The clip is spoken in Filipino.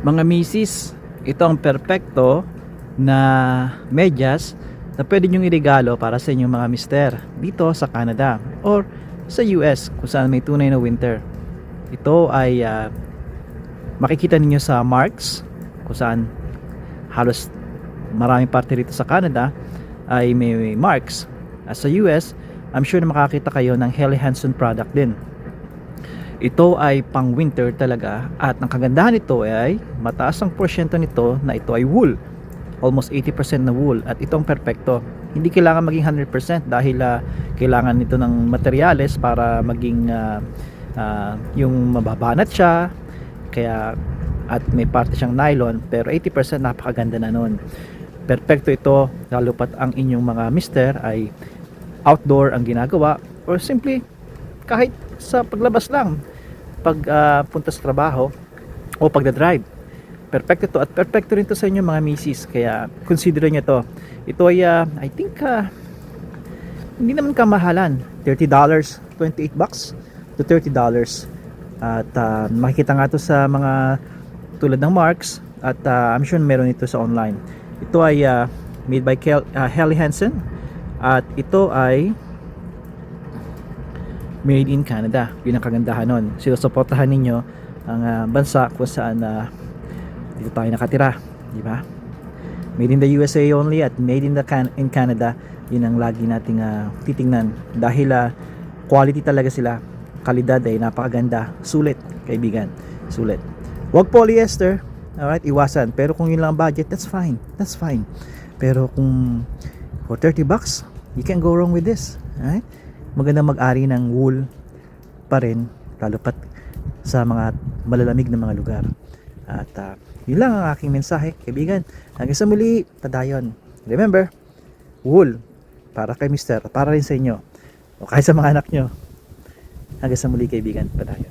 Mga misis, ito ang perpekto na medyas na pwede nyong iregalo para sa inyong mga mister dito sa Canada or sa US kung saan may tunay na winter. Ito ay makikita ninyo sa Marks kung saan halos maraming parte rito sa Canada ay may Marks. Sa US, I'm sure na makakita kayo ng Helly Hansen product din. Ito ay pang winter talaga at ang kagandahan nito ay mataas ang porsyento nito na ito ay wool, almost 80% na wool, at itong perpekto. Hindi kailangan maging 100% dahil kailangan nito ng materyales para maging yung mababanat siya, kaya at may parte siyang nylon, pero 80% napakaganda na nun. Perpekto ito lalo pat ang inyong mga mister ay outdoor ang ginagawa or simply kahit sa paglabas lang pag punta sa trabaho o pagdadrive. Perfecto to, at perfecto rin to sa inyo mga misis, kaya consider nyo to. Ito ay I think hindi naman kamahalan, $30, 28 bucks to $30. At makikita nga to sa mga tulad ng Marks, at I'm sure meron ito sa online. Ito ay made by Helly Hansen, at ito ay made in Canada. Yun ang kagandahan nun. Sinusuportahan ninyo ang bansa kung saan dito tayo nakatira, di ba? Made in the USA only at made in Canada. Yun ang lagi nating titingnan dahil quality talaga sila. Kalidad ay napakaganda. Sulit, kaibigan. Sulit. Huwag polyester. Alright, iwasan. Pero kung yun lang ang budget, that's fine. That's fine. Pero kung for 30 bucks, you can't go wrong with this. Alright? Maganda mag-ari ng wool pa rin, lalo pat sa mga malalamig na mga lugar. At yun lang ang aking mensahe, kaibigan. Hanggang sa muli, padayon. Remember, wool para kay mister, para rin sa inyo o kahit sa mga anak nyo. Hanggang sa muli, kaibigan, padayon.